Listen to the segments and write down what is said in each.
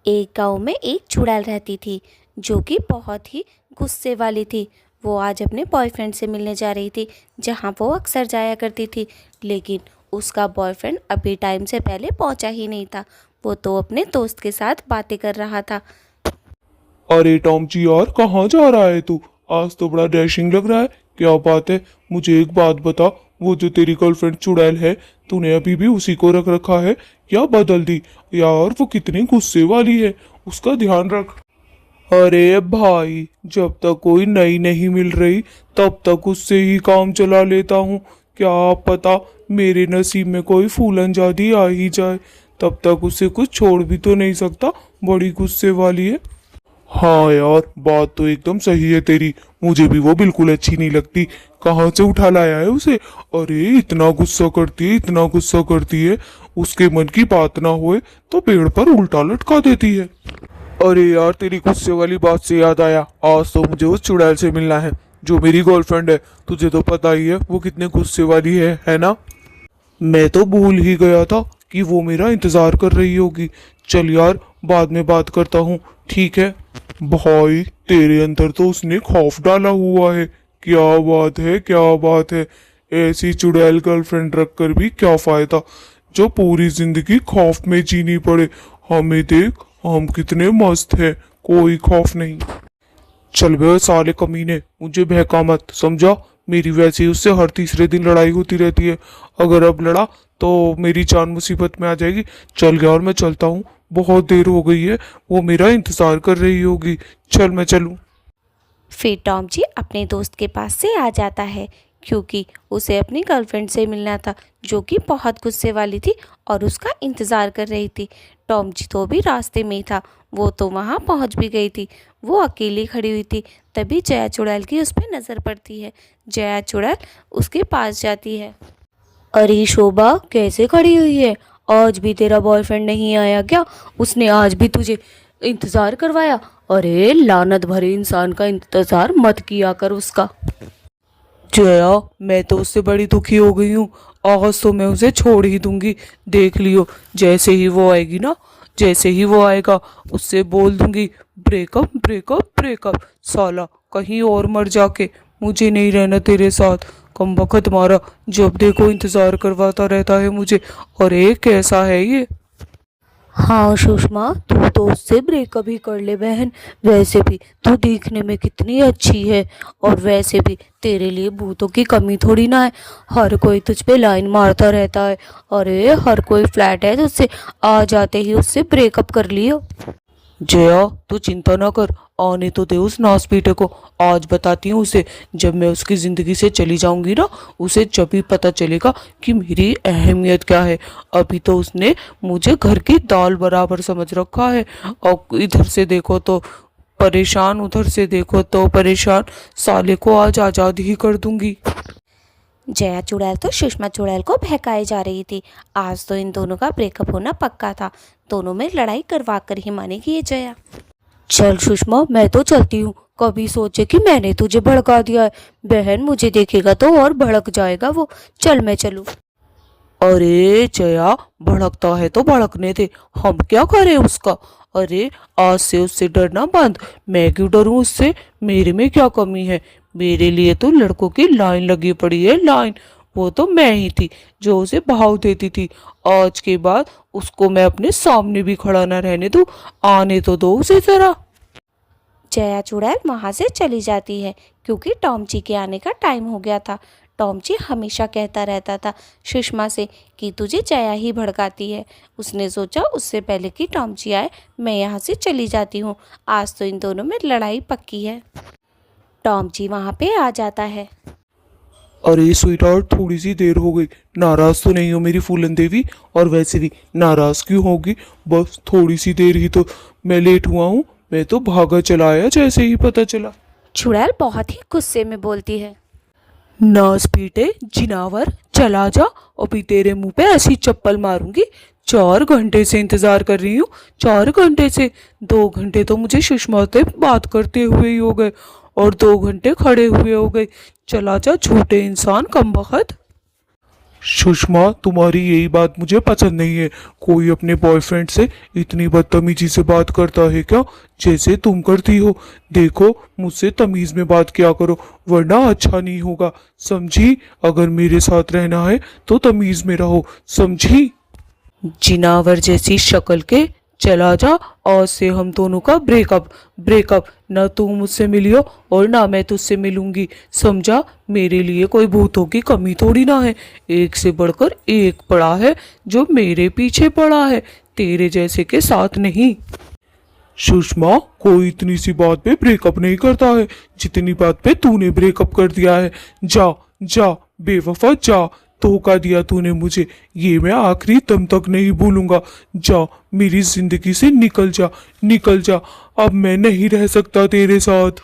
एक गांव में एक चुड़ैल रहती थी जो कि बहुत ही गुस्से वाली थी। वो आज अपने बॉयफ्रेंड से मिलने जा रही थी जहां वो अक्सर जाया करती थी, लेकिन उसका बॉयफ्रेंड अभी टाइम से पहले पहुंचा ही नहीं था। वो तो अपने दोस्त के साथ बातें कर रहा था। अरे टॉम जी यार, कहाँ जा रहा है तू? आज तो बड़ा डैशिंग लग रहा है। क्या बात है? मुझे एक बात बता, वो जो तेरी गर्लफ्रेंड चुड़ैल है, तूने अभी भी उसी को रख रखा है या बदल दी? यार वो कितनी गुस्से वाली है, उसका ध्यान रख। अरे भाई, जब तक कोई नई नहीं मिल रही तब तक उससे ही काम चला लेता हूँ। क्या पता मेरे नसीब में कोई फूलन जादी आ ही जाए, तब तक उसे कुछ छोड़ भी तो नहीं सकता। बड़ी गुस्से वाली है। हाँ यार, बात तो एकदम सही है तेरी। मुझे भी वो बिल्कुल अच्छी नहीं लगती। कहाँ से उठा लाया है उसे? अरे इतना गुस्सा करती है, इतना गुस्सा करती है। उसके मन की बात ना होए तो पेड़ पर उल्टा लटका देती है। अरे यार, तेरी गुस्से वाली बात से याद आया, आज तो मुझे उस चुड़ैल से मिलना है जो मेरी गर्लफ्रेंड है। तुझे तो पता ही है वो कितने गुस्से वाली है ना? मैं तो भूल ही गया था कि वो मेरा इंतजार कर रही होगी। चल यार, बाद में बात करता हूँ, ठीक है? भाई तेरे अंदर तो उसने खौफ डाला हुआ है। क्या बात है, क्या बात है। ऐसी चुड़ैल गर्लफ्रेंड रखकर भी क्या फायदा, जो पूरी जिंदगी खौफ में जीनी पड़े। हमें देख, हम कितने मस्त हैं, कोई खौफ नहीं। चल बे साले कमीने, मुझे बहका मत, समझा? मेरी वैसे ही उससे हर तीसरे दिन लड़ाई होती रहती है। अगर अब लड़ा तो मेरी जान मुसीबत में आ जाएगी। चल यार, मैं चलता हूँ, बहुत देर हो गई है। वो मेरा इंतजार कर रही होगी। चल मैं चलूँ। फिर टॉम जी अपने दोस्त के पास से आ जाता है क्योंकि उसे अपनी गर्लफ्रेंड से मिलना था जो कि बहुत गुस्से वाली थी और उसका इंतज़ार कर रही थी। टॉम जी तो भी रास्ते में ही था, वो तो वहाँ पहुँच भी गई थी। वो अकेली खड़ी हुई थी, तभी जया चुड़ैल की उस पर नज़र पड़ती है। जया चुड़ैल उसके पास जाती है। अरे शोभा, कैसे खड़ी हुई है? आज भी तेरा बॉयफ्रेंड नहीं आया क्या? उसने आज भी तुझे इंतज़ार करवाया? अरे लानत भरे इंसान का इंतज़ार मत किया कर उसका। जया, मैं तो उससे बड़ी दुखी हो गई हूँ। आज तो मैं उसे छोड़ ही दूंगी। देख लियो, जैसे ही वो आएगी ना, जैसे ही वो आएगा उससे बोल दूंगी, ब्रेकअप ब्रेकअप ब्रेकअप। साला कहीं और मर जाके, मुझे नहीं रहना तेरे साथ। कमबख्त मारा, जब देखो इंतजार करवाता रहता है मुझे। अरे कैसा है ये? हाँ सुषमा, तू तो उससे ब्रेकअप ही कर ले बहन। वैसे भी तू देखने में कितनी अच्छी है, और वैसे भी तेरे लिए भूतों की कमी थोड़ी ना है। हर कोई तुझ पे लाइन मारता रहता है। अरे हर कोई फ्लैट है तुझसे, आ जाते ही उससे ब्रेकअप कर लियो। जया, तू चिंता ना कर, आने तो दे उस नास पीटे को। आज बताती हूँ उसे। जब मैं उसकी ज़िंदगी से चली जाऊंगी ना, उसे जब भी पता चलेगा कि मेरी अहमियत क्या है। अभी तो उसने मुझे घर की दाल बराबर समझ रखा है, और इधर से देखो तो परेशान, उधर से देखो तो परेशान। साले को आज आज़ाद ही कर दूंगी। जया चुड़ैल तो सुषमा चुड़ैल को बहकाए जा रही थी। आज तो इन दोनों का ब्रेकअप होना पक्का था। दोनों में लड़ाई करवा कर ही मानेगी ये जया। चल सुषमा, मैं तो चलती हूँ। कभी सोचे कि मैंने तुझे भड़का दिया है। बहन मुझे देखेगा तो और भड़क जाएगा वो। चल मैं चलूँ। अरे जया, भड़कता है तो भड़कने दे, हम क्या करें उसका? अरे आज से उससे डरना बंद। मैं क्यों डरूं उससे? मेरे में क्या कमी है? मेरे लिए तो लड़कों की लाइन लगी पड़ी है, लाइन। वो तो मैं ही थी जो उसे भाव देती थी। आज के बाद उसको मैं अपने सामने भी खड़ा ना रहने दूं। आने तो दो उसे जरा। जया चुड़ैल वहाँ से चली जाती है क्योंकि टॉम जी के आने का टाइम हो गया था। टॉम जी हमेशा कहता रहता था सुषमा से कि तुझे जया ही भड़काती है। उसने सोचा उससे पहले कि टॉम जी आए मैं यहाँ से चली जाती हूँ। आज तो इन दोनों में लड़ाई पक्की है। टॉम जी वहाँ पे आ जाता है। अरे स्वीटहार्ट, थोड़ी सी देर हो गई। नाराज तो नहीं हो मेरी फूलन देवी? और वैसे भी नाराज क्यों होगी? बस थोड़ी सी देर ही तो मैं लेट हुआ हूँ। मैं तो भागा चला आया जैसे ही पता चला। चुड़ैल बहुत ही गुस्से में बोलती है। नास पीटे जिनावर, चला जा, अभी तेरे मुंह पे ऐसी चप्पल मारूंगी। 4 घंटे से इंतजार कर रही हूँ, 4 घंटे से। 2 घंटे तो मुझे सुषमा से बात करते हुए ही हो गए, और 2 घंटे खड़े हुए हो गए। चला जा झूठे इंसान, कमबख्त। सुषमा, तुम्हारी यही बात मुझे पसंद नहीं है। कोई अपने बॉयफ्रेंड से इतनी बदतमीजी से बात करता है क्या, जैसे तुम करती हो? देखो, मुझसे तमीज में बात किया करो, वरना अच्छा नहीं होगा, समझी? अगर मेरे साथ रहना है तो तमीज में रहो, समझी? जिनावर जैसी शक्ल के, चला जा। आज से हम दोनों का ब्रेकअप। ब्रेकअप। ना तू मुझसे मिलियो और ना मैं तुझसे मिलूंगी, समझा? मेरे लिए कोई भूतों की कमी थोड़ी ना है। एक से बढ़कर एक पड़ा है जो मेरे पीछे पड़ा है, तेरे जैसे के साथ नहीं। सुषमा, कोई इतनी सी बात पे ब्रेकअप नहीं करता है जितनी बात पे तूने ब्रेकअप कर दिया है। जा जा बेवफा, जा। धोखा दिया तूने मुझे, ये मैं आखिरी दम तक नहीं भूलूंगा। जा, मेरी जिंदगी से निकल जा, निकल जा। अब मैं नहीं रह सकता तेरे साथ।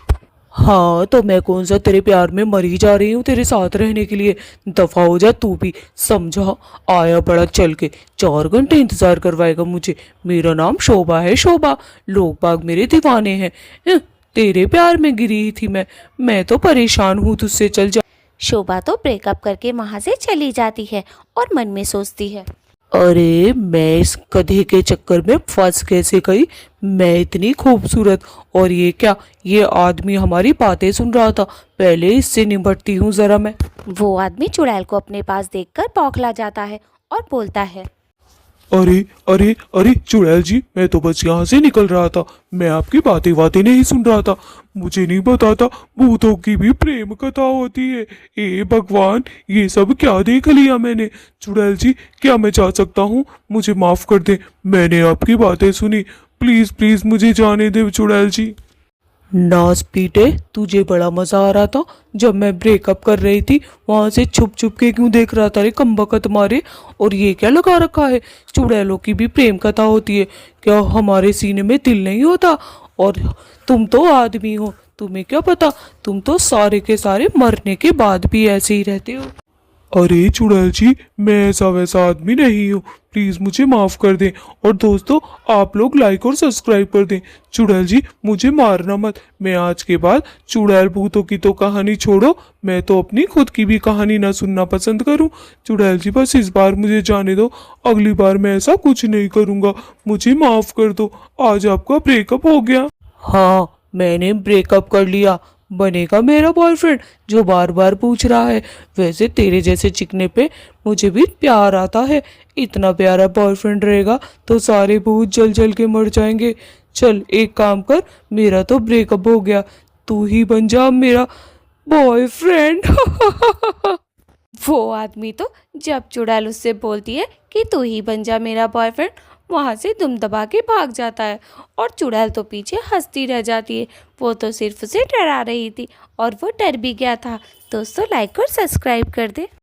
हाँ, तो मैं कौन सा तेरे प्यार में मरी जा रही हूँ तेरे साथ रहने के लिए? दफा हो जा तू भी, समझा? आया बड़ा चल के, 4 घंटे इंतजार करवाएगा मुझे। मेरा नाम शोभा है, शोभा। लोग बाग मेरे दीवाने हैं। तेरे प्यार में गिरी ही थी मैं तो परेशान हूँ तुझसे, चल जा। शोभा तो ब्रेकअप करके वहाँ से चली जाती है और मन में सोचती है, अरे मैं इस गधे के चक्कर में फंस कैसे गई? मैं इतनी खूबसूरत, और ये क्या, ये आदमी हमारी बातें सुन रहा था। पहले इससे निपटती हूँ जरा मैं। वो आदमी चुड़ैल को अपने पास देखकर बौखला जाता है और बोलता है, अरे अरे अरे चुड़ैल जी, मैं तो बस यहाँ से निकल रहा था। मैं आपकी बातें बातें नहीं सुन रहा था। मुझे नहीं पता था भूतों की भी प्रेम कथा होती है। ए भगवान, ये सब क्या देख लिया मैंने। चुड़ैल जी, क्या मैं जा सकता हूँ? मुझे माफ कर दे, मैंने आपकी बातें सुनी। प्लीज प्लीज मुझे जाने दे चुड़ैल जी। नास पीटे, तुझे बड़ा मजा आ रहा था जब मैं ब्रेकअप कर रही थी। वहां से छुप छुप के क्यों देख रहा था रे कमबख्त मारे? और ये क्या लगा रखा है? चुड़ैलों की भी प्रेम कथा होती है क्या? हमारे सीने में दिल नहीं होता? और तुम तो आदमी हो, तुम्हें क्या पता? तुम तो सारे के सारे मरने के बाद भी ऐसे ही रहते हो। अरे चुड़ैल जी, मैं ऐसा वैसा आदमी नहीं हूँ, प्लीज मुझे माफ कर दें। और दोस्तों, आप लोग लाइक और सब्सक्राइब कर दें। चुड़ैल जी, मुझे मारना मत। मैं आज के बाद चुड़ैल भूतों की तो कहानी छोड़ो, मैं तो अपनी खुद की भी कहानी ना सुनना पसंद करूँ। चुड़ैल जी, बस इस बार मुझे जाने दो, अगली बार मैं ऐसा कुछ नहीं करूँगा। मुझे माफ कर दो, आज आपका ब्रेकअप हो गया। हाँ, मैंने ब्रेकअप कर लिया। बनेगा मेरा बॉयफ्रेंड जो बार बार पूछ रहा है। वैसे तेरे जैसे चिकने पे मुझे भी प्यार आता है। इतना प्यारा बॉयफ्रेंड रहेगा तो सारे भूत जल जल के मर जाएंगे। चल एक काम कर, मेरा तो ब्रेकअप हो गया, तू ही बन जा मेरा बॉयफ्रेंड। वो आदमी तो जब चुड़ैल उससे बोलती है कि तू ही बन जा मेरा बॉयफ्रेंड, वहाँ से दुम दबा के भाग जाता है और चुड़ैल तो पीछे हंसती रह जाती है। वो तो सिर्फ उसे डरा रही थी और वो डर भी गया था। दोस्तों, लाइक और सब्सक्राइब कर दे।